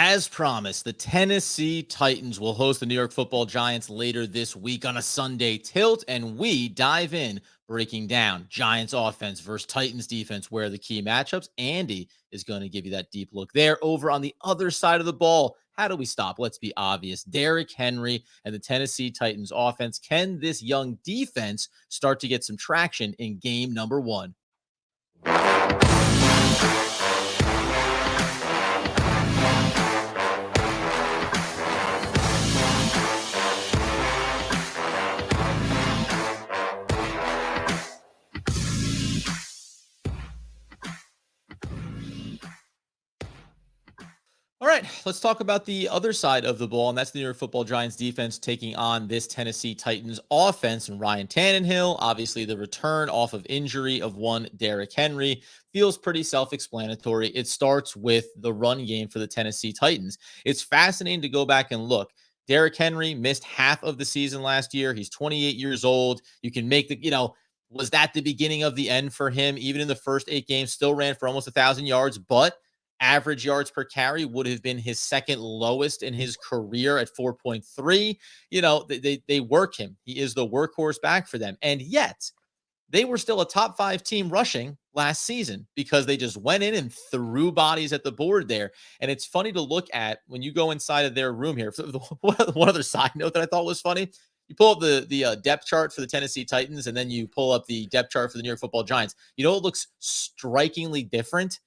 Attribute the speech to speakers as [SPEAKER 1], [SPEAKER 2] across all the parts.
[SPEAKER 1] As promised, the Tennessee Titans will host the New York Football Giants later this week on a Sunday tilt, and we dive in breaking down Giants offense versus Titans defense, where are the key matchups. Andy is going to give you that deep look there. Over on the other side of the ball, how do we stop? Let's be obvious. Derrick Henry and the Tennessee Titans offense. Can this young defense start to get some traction in game number one? All right, let's talk about the other side of the ball, and that's the New York Football Giants defense taking on this Tennessee Titans offense. And Ryan Tannehill, obviously the return off of injury of one Derrick Henry, feels pretty self-explanatory. It starts with the run game for the Tennessee Titans. It's fascinating to go back and look. Derrick Henry missed half of the season last year. He's 28 years old. You can make the, was that the beginning of the end for him? Even in the first 8 games, still ran for almost 1,000 yards, but average yards per carry would have been his second lowest in his career at 4.3. They work him. He is the workhorse back for them. And yet they were still a top 5 team rushing last season because they just went in and threw bodies at the board there. And it's funny to look at when you go inside of their room here. One other side note that I thought was funny. You pull up the depth chart for the Tennessee Titans, and then you pull up the depth chart for the New York Football Giants. It looks strikingly different.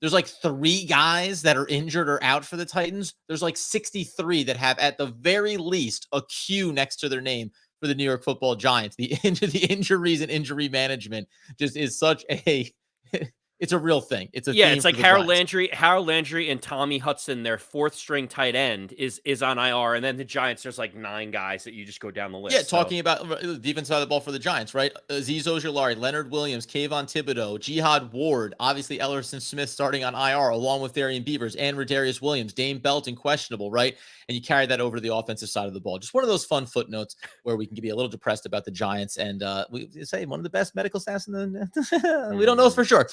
[SPEAKER 1] There's like 3 guys that are injured or out for the Titans. There's like 63 that have at the very least a Q next to their name for the New York Football Giants. The injuries and injury management just is such a it's a real thing. It's a theme.
[SPEAKER 2] It's like Harold Landry and Tommy Hudson, their 4th string tight end is on IR, and then the Giants, there's like 9 guys that you just go down the list.
[SPEAKER 1] Yeah, talking about the defense side of the ball for the Giants, right? Azeez Ojulari, Leonard Williams, Kayvon Thibodeau, Jihad Ward, obviously Ellerson Smith starting on IR, along with Darian Beavers and Rodarius Williams, Dame Belton questionable, right? And you carry that over to the offensive side of the ball. Just one of those fun footnotes where we can be a little depressed about the Giants, and we say one of the best medical staffs in the we don't know for sure.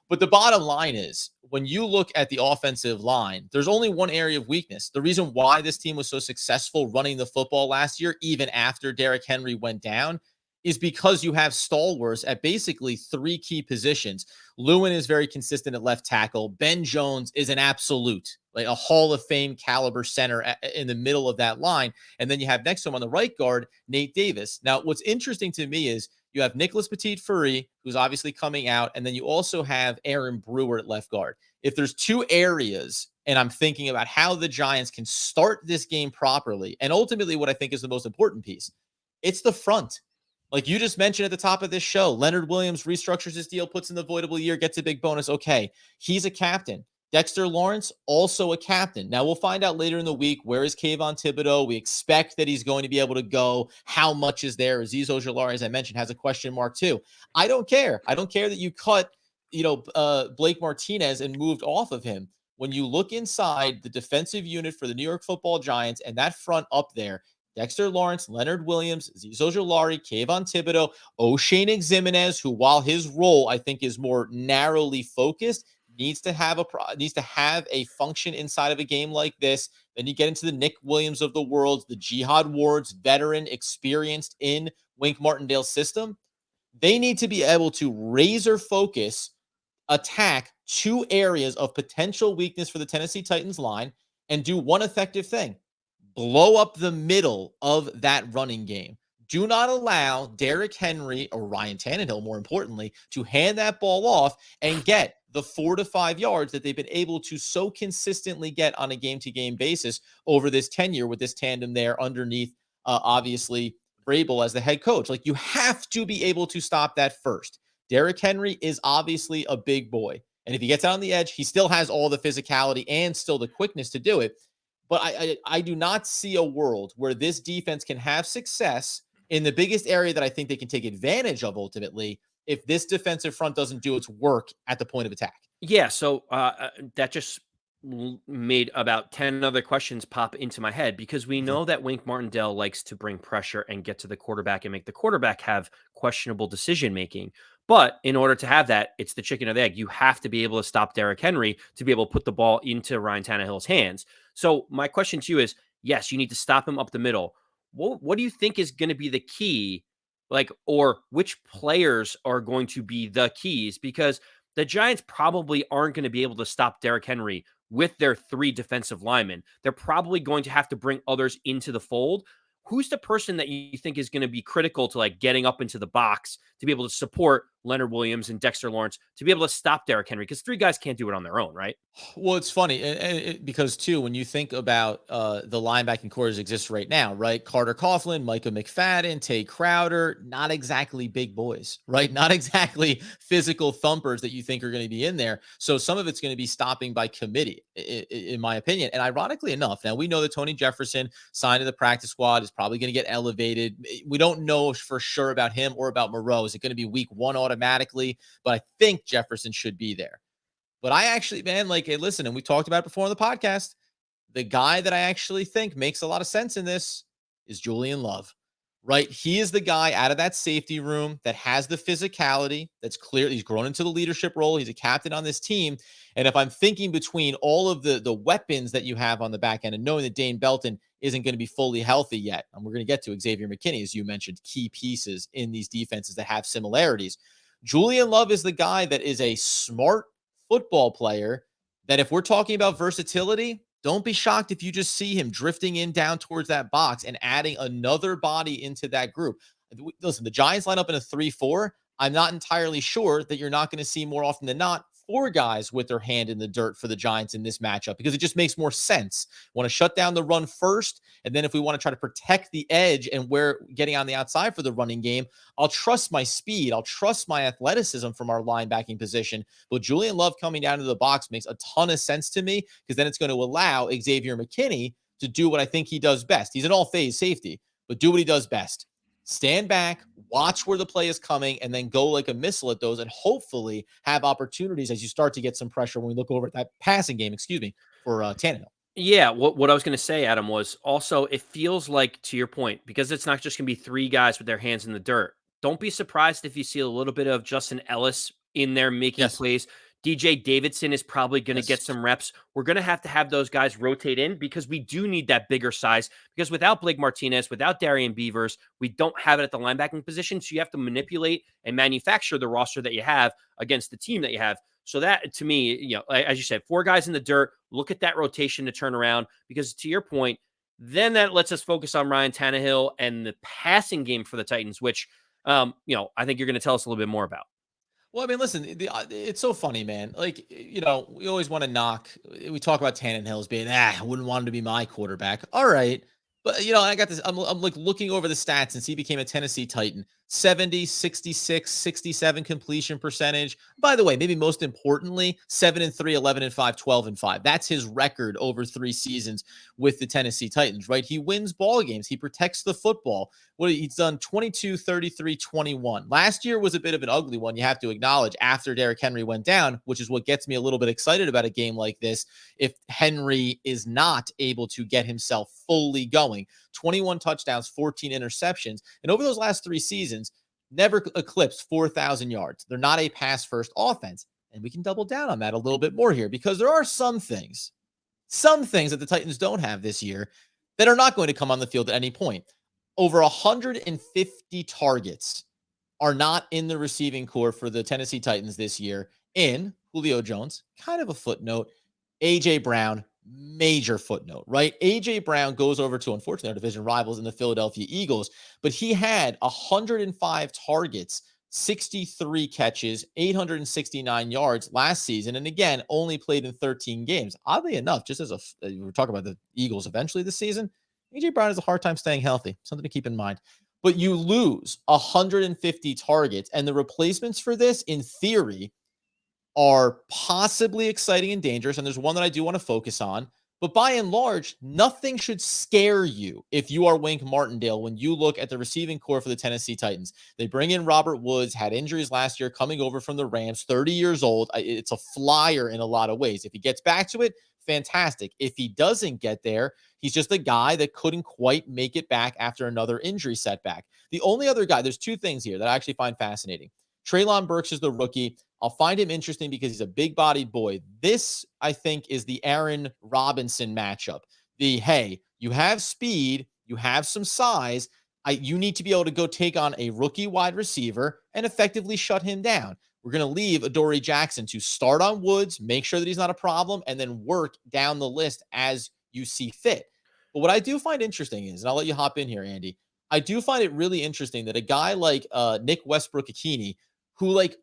[SPEAKER 1] But the bottom line is, when you look at the offensive line, there's only one area of weakness. The reason why this team was so successful running the football last year, even after Derrick Henry went down, is because you have stalwarts at basically 3 key positions. Lewin is very consistent at left tackle. Ben Jones is an absolute, like a Hall of Fame caliber center in the middle of that line. And then you have next to him on the right guard, Nate Davis. Now, what's interesting to me is you have Nicholas Petit-Frere, who's obviously coming out, and then you also have Aaron Brewer at left guard. If there's 2 areas, and I'm thinking about how the Giants can start this game properly, and ultimately what I think is the most important piece, it's the front. Like you just mentioned at the top of this show, Leonard Williams restructures his deal, puts in the voidable year, gets a big bonus. Okay, he's a captain. Dexter Lawrence, also a captain. Now, we'll find out later in the week, where is Kayvon Thibodeau? We expect that he's going to be able to go. How much is there? Azeez Ojulari, as I mentioned, has a question mark too. I don't care. I don't care that you cut, Blake Martinez and moved off of him. When you look inside the defensive unit for the New York Football Giants and that front up there, Dexter Lawrence, Leonard Williams, Azeez Ojulari, Kayvon Thibodeau, O'Shane Ximenez, who, while his role I think is more narrowly focused, needs to have a function inside of a game like this. Then you get into the Nick Williams of the world, the Jihad Wards, veteran, experienced in Wink Martindale's system. They need to be able to razor focus, attack 2 areas of potential weakness for the Tennessee Titans line and do one effective thing: blow up the middle of that running game. Do not allow Derrick Henry, or Ryan Tannehill, more importantly, to hand that ball off and get the 4 to 5 yards that they've been able to so consistently get on a game-to-game basis over this tenure with this tandem there underneath, obviously, Vrabel as the head coach. Like, you have to be able to stop that first. Derrick Henry is obviously a big boy. And if he gets out on the edge, he still has all the physicality and still the quickness to do it. But I do not see a world where this defense can have success in the biggest area that I think they can take advantage of ultimately if this defensive front doesn't do its work at the point of attack.
[SPEAKER 2] Yeah, so that just made about 10 other questions pop into my head, because we know that Wink Martindale likes to bring pressure and get to the quarterback and make the quarterback have questionable decision making. But in order to have that, it's the chicken or the egg. You have to be able to stop Derrick Henry to be able to put the ball into Ryan Tannehill's hands. So my question to you is, yes, you need to stop him up the middle. What do you think is going to be the key? Like, or which players are going to be the keys? Because the Giants probably aren't going to be able to stop Derrick Henry with their 3 defensive linemen. They're probably going to have to bring others into the fold. Who's the person that you think is going to be critical to like getting up into the box to be able to support Leonard Williams and Dexter Lawrence to be able to stop Derrick Henry? Because 3 guys can't do it on their own, right?
[SPEAKER 1] Well, it's funny because too, when you think about the linebacking core as exists right now, right? Carter Coughlin, Micah McFadden, Tay Crowder, not exactly big boys, right? Not exactly physical thumpers that you think are going to be in there. So some of it's going to be stopping by committee, in my opinion. And ironically enough, now we know that Tony Jefferson signed to the practice squad is probably going to get elevated. We don't know for sure about him or about Moreau. Is it going to be week 1 automatically? But I think Jefferson should be there. But I actually, man, like, hey, listen, and we talked about it before on the podcast. The guy that I actually think makes a lot of sense in this is Julian Love, right? He is the guy out of that safety room that has the physicality. That's clear. He's grown into the leadership role. He's a captain on this team. And if I'm thinking between all of the weapons that you have on the back end and knowing that Dane Belton isn't going to be fully healthy yet, and we're going to get to Xavier McKinney, as you mentioned, key pieces in these defenses that have similarities. Julian Love is the guy that is a smart football player that if we're talking about versatility, don't be shocked if you just see him drifting in down towards that box and adding another body into that group. Listen, the Giants line up in a 3-4. I'm not entirely sure that you're not going to see more often than not 4 guys with their hand in the dirt for the Giants in this matchup because it just makes more sense. Want to shut down the run first, and then if we want to try to protect the edge and we're getting on the outside for the running game, I'll trust my speed. I'll trust my athleticism from our linebacking position. But Julian Love coming down to the box makes a ton of sense to me because then it's going to allow Xavier McKinney to do what I think he does best. He's an all-phase safety, but do what he does best. Stand back, watch where the play is coming, and then go like a missile at those and hopefully have opportunities as you start to get some pressure when we look over at that passing game, for Tannehill.
[SPEAKER 2] Yeah, what I was going to say, Adam, was also it feels like, to your point, because it's not just going to be 3 guys with their hands in the dirt. Don't be surprised if you see a little bit of Justin Ellis in there making
[SPEAKER 1] Yes.
[SPEAKER 2] plays. DJ Davidson is probably going to get
[SPEAKER 1] Yes.
[SPEAKER 2] some reps. We're going to have those guys rotate in because we do need that bigger size. Because without Blake Martinez, without Darian Beavers, we don't have it at the linebacking position. So you have to manipulate and manufacture the roster that you have against the team that you have. So that, to me, as you said, 4 guys in the dirt, look at that rotation to turn around because, to your point, then that lets us focus on Ryan Tannehill and the passing game for the Titans, which, I think you're going to tell us a little bit more about.
[SPEAKER 1] Well, I mean, listen, it's so funny, man. Like, we always want to knock. We talk about Tannehill as being, I wouldn't want him to be my quarterback. All right. But, I got this. I'm like looking over the stats since he became a Tennessee Titan 70, 66, 67 completion percentage. By the way, maybe most importantly, 7-3, 11-5, 12-5. That's his record over 3 seasons with the Tennessee Titans, right? He wins ball games. He protects the football. He's done 22, 33, 21. Last year was a bit of an ugly one, you have to acknowledge, after Derrick Henry went down, which is what gets me a little bit excited about a game like this. If Henry is not able to get himself fully going, 21 touchdowns, 14 interceptions. And over those last 3 seasons, never eclipsed 4,000 yards. They're not a pass first offense. And we can double down on that a little bit more here because there are some things that the Titans don't have this year that are not going to come on the field at any point. Over 150 targets are not in the receiving core for the Tennessee Titans this year in Julio Jones, kind of a footnote. A.J. Brown, major footnote, right? A.J. Brown goes over to, unfortunately, our division rivals in the Philadelphia Eagles, but he had 105 targets, 63 catches, 869 yards last season. And again, only played in 13 games. Oddly enough, just as we're talking about the Eagles eventually this season, A.J. Brown has a hard time staying healthy. Something to keep in mind. But you lose 150 targets, and the replacements for this, in theory, are possibly exciting and dangerous. And there's one that I do want to focus on. But by and large, nothing should scare you if you are Wink Martindale when you look at the receiving core for the Tennessee Titans. They bring in Robert Woods, had injuries last year, coming over from the Rams, 30 years old. It's a flyer in a lot of ways. If he gets back to it, fantastic. If he doesn't get there, he's just a guy that couldn't quite make it back after another injury setback. The only other guy, there's 2 things here that I actually find fascinating. Treylon Burks is the rookie. I'll find him interesting because he's a big-bodied boy. This, I think, is the Aaron Robinson matchup. Hey, you have speed, you have some size. You need to be able to go take on a rookie wide receiver and effectively shut him down. We're going to leave Adoree Jackson to start on Woods, make sure that he's not a problem, and then work down the list as you see fit. But what I do find interesting is, and I'll let you hop in here, Andy, I do find it really interesting that a guy like Nick Westbrook-Ikini, who like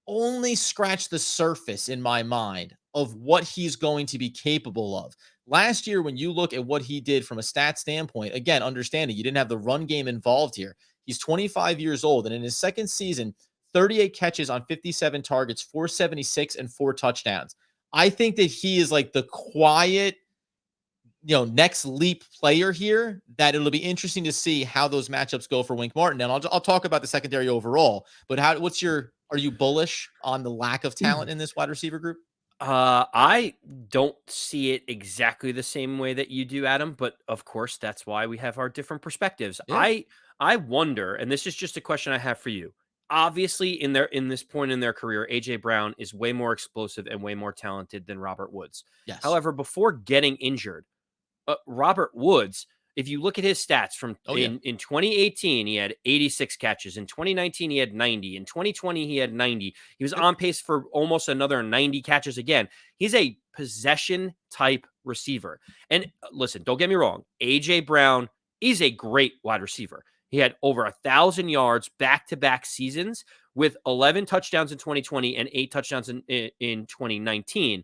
[SPEAKER 1] only scratched the surface in my mind of what he's going to be capable of. Last year, when you look at what he did from a stat standpoint, again, understanding you didn't have the run game involved here. He's 25 years old, and in his second season, 38 catches on 57 targets, 476, and 4 touchdowns. I think that he is like the quiet, next leap player here, that it'll be interesting to see how those matchups go for Wink Martin. And I'll talk about the secondary overall, but are you bullish on the lack of talent in this wide receiver group?
[SPEAKER 2] I don't see it exactly the same way that you do, Adam, but of course that's why we have our different perspectives.
[SPEAKER 1] Yeah.
[SPEAKER 2] I wonder, and this is just a question I have for you. Obviously, in this point in their career, AJ Brown is way more explosive and way more talented than Robert Woods.
[SPEAKER 1] Yes.
[SPEAKER 2] However, before getting injured, Robert Woods, if you look at his stats from in 2018, he had 86 catches. In 2019, he had 90. In 2020, he had 90. He was on pace for almost another 90 catches again. He's a possession type receiver. And listen, don't get me wrong. AJ Brown is a great wide receiver. He had over 1,000 yards back-to-back seasons with 11 touchdowns in 2020 and 8 touchdowns in 2019.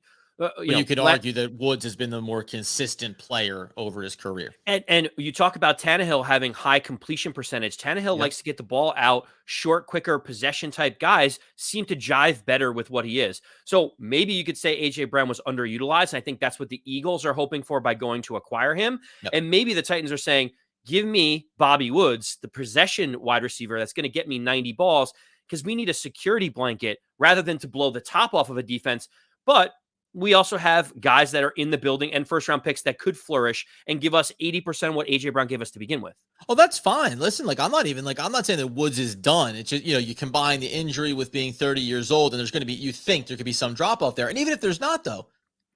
[SPEAKER 1] You could argue that Woods has been the more consistent player over his career.
[SPEAKER 2] And you talk about Tannehill having high completion percentage. Tannehill likes to get the ball out. Short, quicker possession type guys seem to jive better with what he is. So maybe you could say AJ Brown was underutilized. And I think that's what the Eagles are hoping for by going to acquire him.
[SPEAKER 1] Yep.
[SPEAKER 2] And maybe the Titans are saying, give me Bobby Woods, the possession wide receiver that's going to get me 90 balls, because we need a security blanket rather than to blow the top off of a defense. But we also have guys that are in the building and first-round picks that could flourish and give us 80% of what AJ Brown gave us to begin with.
[SPEAKER 1] Oh, that's fine. Listen, I'm not saying that Woods is done. It's just, you combine the injury with being 30 years old, and you think there could be some drop off there. And even if there's not, though,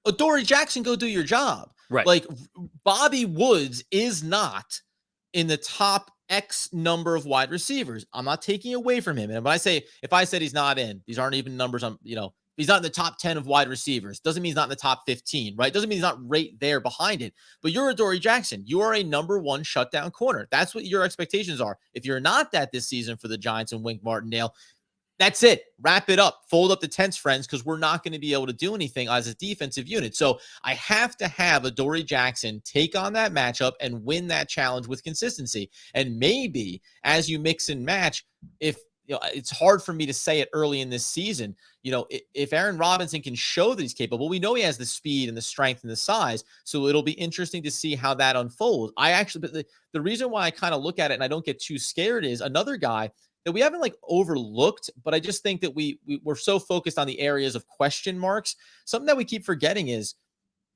[SPEAKER 1] Adoree Jackson, go do your job.
[SPEAKER 2] Right.
[SPEAKER 1] Like, Bobby Woods is not in the top X number of wide receivers. I'm not taking away from him. And if I said he's not in, these aren't even numbers he's not in the top 10 of wide receivers. Doesn't mean he's not in the top 15, right? Doesn't mean he's not right there behind it. But you're Adoree Jackson. You are a number one shutdown corner. That's what your expectations are. If you're not that this season for the Giants and Wink Martindale, that's it. Wrap it up. Fold up the tents, friends, because we're not going to be able to do anything as a defensive unit. So I have to have Adoree Jackson take on that matchup and win that challenge with consistency. And maybe as you mix and match, if it's hard for me to say it early in this season. If Aaron Robinson can show that he's capable, we know he has the speed and the strength and the size. So it'll be interesting to see how that unfolds. But the reason why I kind of look at it and I don't get too scared is another guy that we haven't overlooked, but I just think that we're so focused on the areas of question marks. Something that we keep forgetting is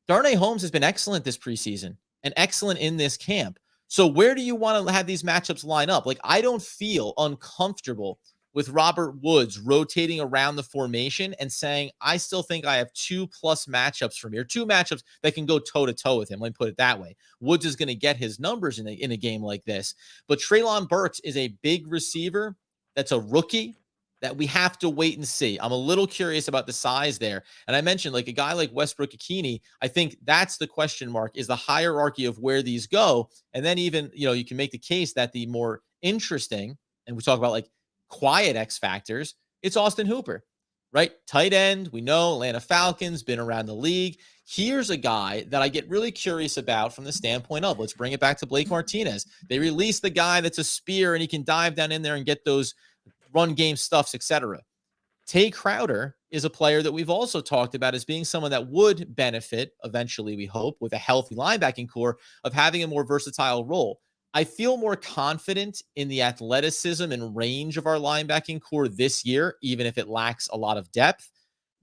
[SPEAKER 1] Darnay Holmes has been excellent this preseason and excellent in this camp. So where do you want to have these matchups line up? I don't feel uncomfortable with Robert Woods rotating around the formation and saying, I still think I have 2+ matchups from here, 2 matchups that can go toe-to-toe with him. Let me put it that way. Woods is going to get his numbers in a game like this. But Treylon Burks is a big receiver that's a rookie that we have to wait and see. I'm a little curious about the size there. And I mentioned a guy like Westbrook-Ikini, I think that's the question mark, is the hierarchy of where these go. And then even, you can make the case that the more interesting, and we talk about quiet X factors, it's Austin Hooper, right? Tight end, we know, Atlanta Falcons, been around the league. Here's a guy that I get really curious about from the standpoint of, let's bring it back to Blake Martinez. They released the guy that's a spear and he can dive down in there and get those run game stuffs, etc. Tay Crowder is a player that we've also talked about as being someone that would benefit eventually, we hope, with a healthy linebacking core of having a more versatile role. I feel more confident in the athleticism and range of our linebacking core this year, even if it lacks a lot of depth,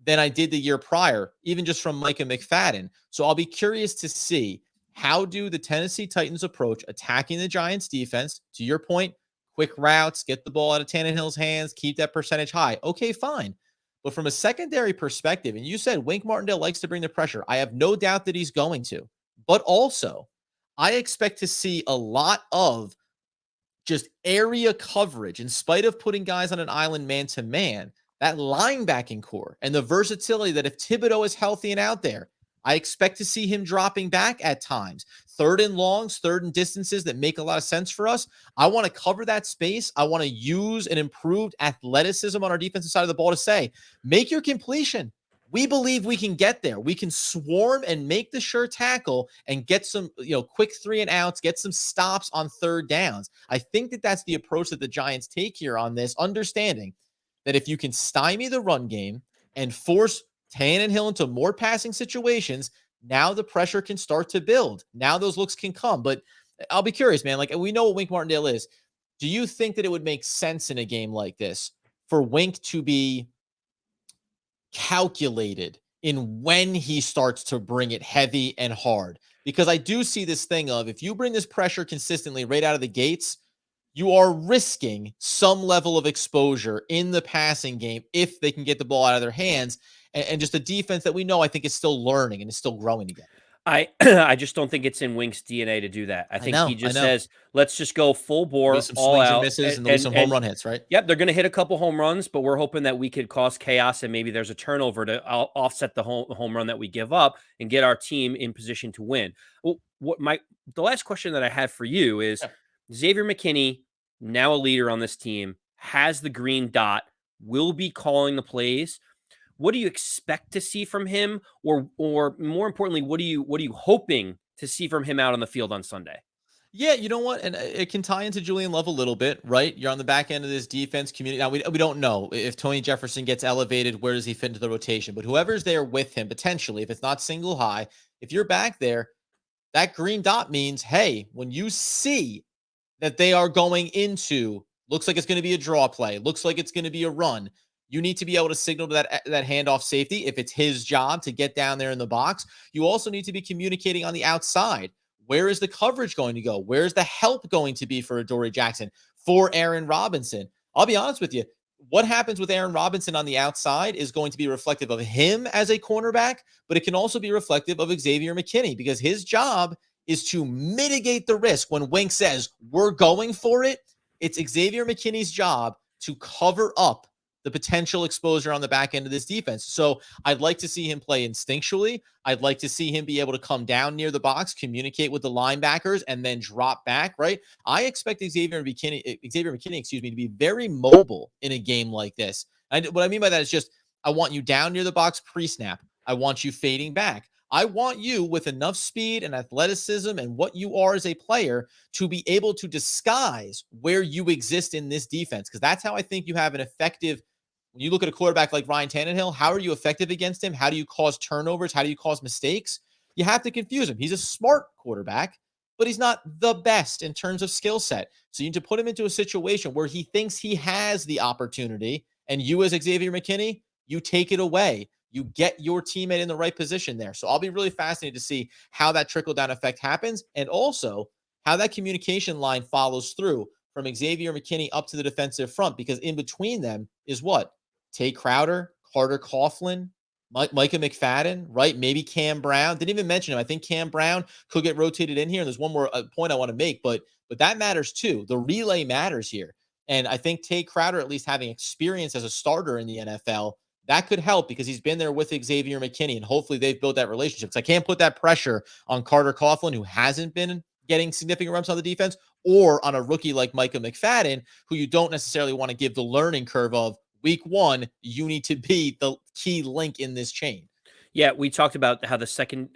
[SPEAKER 1] than I did the year prior, even just from Micah McFadden. So I'll be curious to see, how do the Tennessee Titans approach attacking the Giants defense? To your point, quick routes, get the ball out of Tannehill's hands, keep that percentage high. Okay, fine. But from a secondary perspective, and you said Wink Martindale likes to bring the pressure. I have no doubt that he's going to. But also, I expect to see a lot of just area coverage in spite of putting guys on an island man to man. That linebacking core and the versatility that if Thibodeau is healthy and out there, I expect to see him dropping back at times. Third and longs, third and distances that make a lot of sense for us. I want to cover that space. I want to use an improved athleticism on our defensive side of the ball to say, make your completion. We believe we can get there. We can swarm and make the sure tackle and get some, quick 3 and outs, get some stops on third downs. I think that that's the approach that the Giants take here on this, understanding that if you can stymie the run game and force Tannehill into more passing situations, now the pressure can start to build. Now those looks can come. But I'll be curious, man. Like, we know what Wink Martindale is. Do you think that it would make sense in a game like this for Wink to be calculated in when he starts to bring it heavy and hard? Because I do see this thing of, if you bring this pressure consistently right out of the gates, you are risking some level of exposure in the passing game if they can get the ball out of their hands, and just a defense that we know, I think, is still learning and is still growing together.
[SPEAKER 2] I just don't think it's in Wink's DNA to do that. I think he just says, let's just go full bore,
[SPEAKER 1] some
[SPEAKER 2] all
[SPEAKER 1] swings
[SPEAKER 2] out,
[SPEAKER 1] and misses, and there'll be some home run hits, right?
[SPEAKER 2] Yep, they're going to hit a couple home runs, but we're hoping that we could cause chaos and maybe there's a turnover to offset the home run that we give up and get our team in position to win. Well, the last question that I had for you is, Xavier McKinney, now a leader on this team, has the green dot, will be calling the plays. What do you expect to see from him, or more importantly, what are you hoping to see from him out on the field on Sunday?
[SPEAKER 1] Yeah, you know what? And it can tie into Julian Love a little bit, right? You're on the back end of this defense community. Now, we don't know if Tony Jefferson gets elevated, where does he fit into the rotation? But whoever's there with him, potentially, if it's not single high, if you're back there, that green dot means, hey, when you see that they are going into, looks like it's going to be a draw play, looks like it's going to be a run, you need to be able to signal to that handoff safety if it's his job to get down there in the box. You also need to be communicating on the outside. Where is the coverage going to go? Where's the help going to be for Adoree Jackson, for Aaron Robinson? I'll be honest with you. What happens with Aaron Robinson on the outside is going to be reflective of him as a cornerback, but it can also be reflective of Xavier McKinney, because his job is to mitigate the risk. When Wink says, we're going for it, it's Xavier McKinney's job to cover up the potential exposure on the back end of this defense. So I'd like to see him play instinctually. I'd like to see him be able to come down near the box, communicate with the linebackers, and then drop back, right? I expect Xavier McKinney, to be very mobile in a game like this. And what I mean by that is just, I want you down near the box pre-snap. I want you fading back. I want you with enough speed and athleticism and what you are as a player to be able to disguise where you exist in this defense, because that's how I think you have an effective. When you look at a quarterback like Ryan Tannehill, how are you effective against him? How do you cause turnovers? How do you cause mistakes? You have to confuse him. He's a smart quarterback, but he's not the best in terms of skill set. So you need to put him into a situation where he thinks he has the opportunity, and you as Xavier McKinney, you take it away. You get your teammate in the right position there. So I'll be really fascinated to see how that trickle-down effect happens, and also how that communication line follows through from Xavier McKinney up to the defensive front, because in between them is what? Tay Crowder, Carter Coughlin, Micah McFadden, right? Maybe Cam Brown. Didn't even mention him. I think Cam Brown could get rotated in here. And there's one more point I want to make, but that matters too. The relay matters here. And I think Tay Crowder, at least having experience as a starter in the NFL, that could help, because he's been there with Xavier McKinney, and hopefully they've built that relationship. Because I can't put that pressure on Carter Coughlin, who hasn't been getting significant reps on the defense, or on a rookie like Micah McFadden, who you don't necessarily want to give the learning curve of, week one, you need to be the key link in this chain.
[SPEAKER 2] Yeah, we talked about how the second,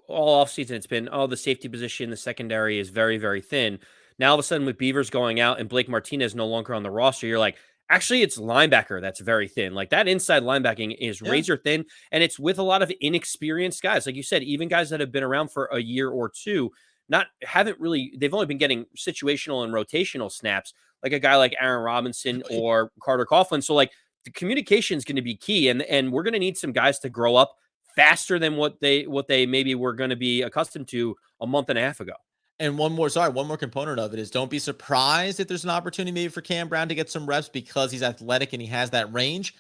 [SPEAKER 2] all offseason it's been, the safety position, the secondary is very, very thin. Now, all of a sudden, with Beavers going out and Blake Martinez no longer on the roster, you're like, actually, it's linebacker that's very thin. Like, that inside linebacking is razor thin, and it's with a lot of inexperienced guys. Like you said, even guys that have been around for a year or two, they've only been getting situational and rotational snaps, like a guy like Aaron Robinson or Carter Coughlin. So, like, the communication is going to be key, and we're going to need some guys to grow up faster than what they maybe were going to be accustomed to a month and a half ago.
[SPEAKER 1] And one more component of it is, don't be surprised if there's an opportunity maybe for Cam Brown to get some reps, because he's athletic and he has that range.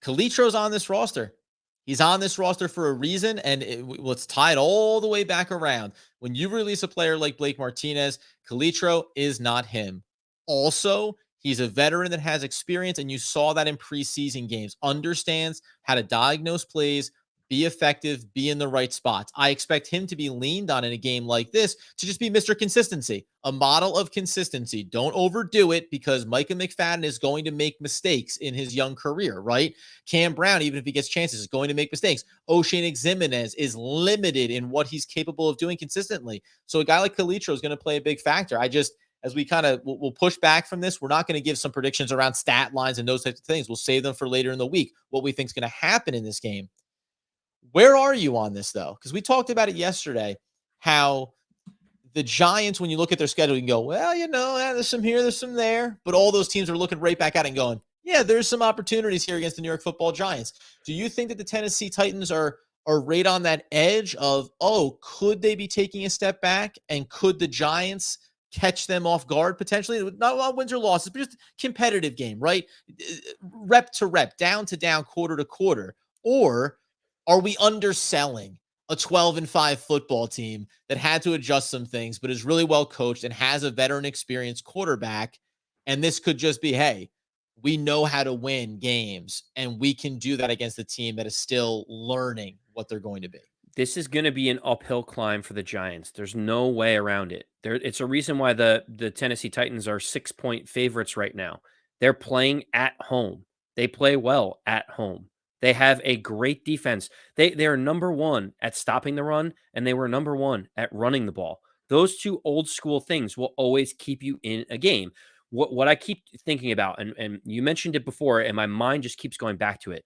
[SPEAKER 1] Kalitro's on this roster. He's on this roster for a reason, and let's tie it all the way back around. When you release a player like Blake Martinez, Kalitro is not him. Also, he's a veteran that has experience, and you saw that in preseason games. Understands how to diagnose plays, be effective, be in the right spots. I expect him to be leaned on in a game like this to just be Mr. Consistency, a model of consistency. Don't overdo it because Micah McFadden is going to make mistakes in his young career, right? Cam Brown, even if he gets chances, is going to make mistakes. O'Shane Ximenez is limited in what he's capable of doing consistently. So a guy like Kalitro is going to play a big factor. As we kind of we'll push back from this, we're not going to give some predictions around stat lines and those types of things. We'll save them for later in the week, what we think is going to happen in this game. Where are you on this, though? Because we talked about it yesterday, how the Giants, when you look at their schedule, you can go, well, there's some here, there's some there. But all those teams are looking right back at it and going, yeah, there's some opportunities here against the New York Football Giants. Do you think that the Tennessee Titans are right on that edge of, could they be taking a step back? And could the Giants catch them off guard potentially? Not on wins or losses, but just competitive game, right? Rep to rep, down to down, quarter to quarter. Or are we underselling a 12-5 football team that had to adjust some things, but is really well coached and has a veteran experienced quarterback? And this could just be, hey, we know how to win games, and we can do that against a team that is still learning what they're going to be.
[SPEAKER 2] This is going to be an uphill climb for the Giants. There's no way around it. It's a reason why the Tennessee Titans are 6-point favorites right now. They're playing at home. They play well at home. They have a great defense. They are number one at stopping the run, and they were number one at running the ball. Those two old school things will always keep you in a game. What I keep thinking about, and you mentioned it before, and my mind just keeps going back to it.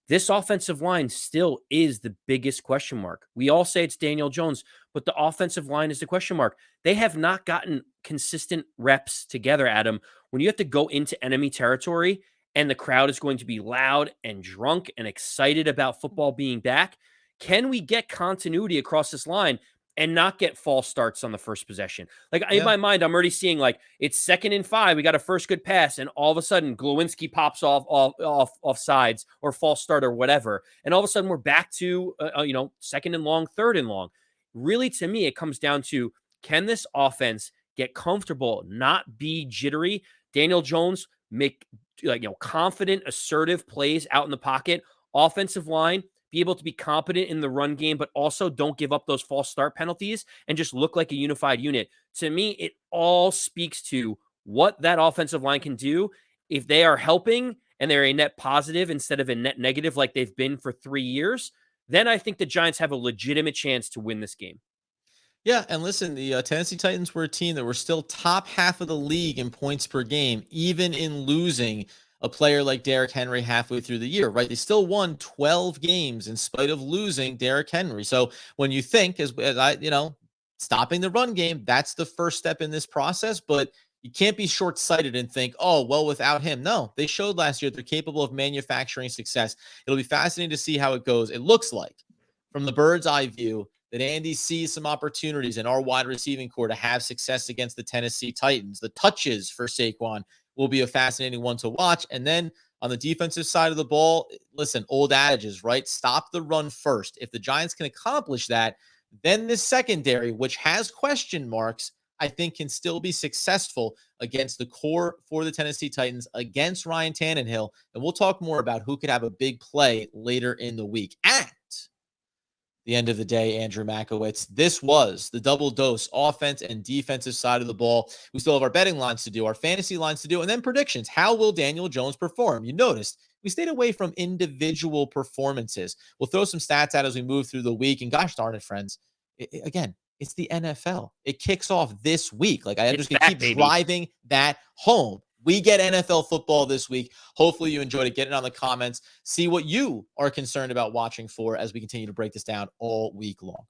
[SPEAKER 2] This offensive line still is the biggest question mark. We all say it's Daniel Jones, but the offensive line is the question mark. They have not gotten consistent reps together, Adam. When you have to go into enemy territory and the crowd is going to be loud and drunk and excited about football being back, can we get continuity across this line and not get false starts on the first possession? Like, in my mind, I'm already seeing, like, it's 2nd and 5. We got a first good pass, and all of a sudden Glowinski pops off sides or false start or whatever. And all of a sudden we're back to, 2nd and long, 3rd and long. Really, to me, it comes down to, can this offense get comfortable, not be jittery? Daniel Jones make confident, assertive plays out in the pocket. Offensive line, be able to be competent in the run game, but also don't give up those false start penalties and just look like a unified unit. To me, it all speaks to what that offensive line can do. If they are helping and they're a net positive instead of a net negative like they've been for 3 years, then I think the Giants have a legitimate chance to win this game.
[SPEAKER 1] Yeah, and listen, the Tennessee Titans were a team that were still top half of the league in points per game, even in losing a player like Derrick Henry halfway through the year, right? They still won 12 games in spite of losing Derrick Henry. So when you think, as I, stopping the run game, that's the first step in this process, but you can't be short-sighted and think, oh, well, without him. No, they showed last year they're capable of manufacturing success. It'll be fascinating to see how it goes. It looks like, from the bird's eye view, that Andy sees some opportunities in our wide receiving core to have success against the Tennessee Titans. The touches for Saquon will be a fascinating one to watch. And then on the defensive side of the ball, listen, old adages, right? Stop the run first. If the Giants can accomplish that, then this secondary, which has question marks, I think can still be successful against the core for the Tennessee Titans, against Ryan Tannehill. And we'll talk more about who could have a big play later in the week. At the end of the day, Andrew Makowitz, this was the double dose offense and defensive side of the ball. We still have our betting lines to do, our fantasy lines to do, and then predictions. How will Daniel Jones perform? You noticed we stayed away from individual performances. We'll throw some stats out as we move through the week. And gosh darn it, friends, again, it's the NFL. It kicks off this week. Like, I just keep driving that home. We get NFL football this week. Hopefully you enjoyed it. Get it on the comments. See what you are concerned about watching for as we continue to break this down all week long.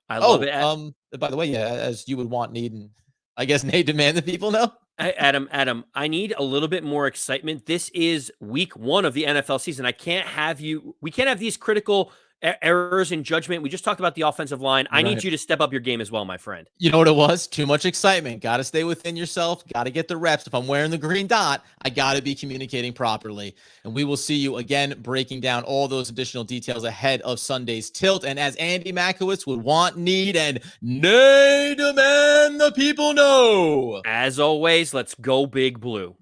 [SPEAKER 2] I love it.
[SPEAKER 1] By the way, as you would want, need, and I guess Nate demand that people know.
[SPEAKER 2] Adam, I need a little bit more excitement. This is week 1 of the NFL season. We can't have these critical Errors in judgment. We just talked about the offensive line. I need
[SPEAKER 1] Right.
[SPEAKER 2] you to step up your game as well, my friend.
[SPEAKER 1] You know what it was? Too much excitement. Got to stay within yourself. Got to get the reps. If I'm wearing the green dot, I got to be communicating properly. And we will see you again breaking down all those additional details ahead of Sunday's tilt. And as Andy Makowitz would want, need, and demand the people know.
[SPEAKER 2] As always, let's go Big Blue.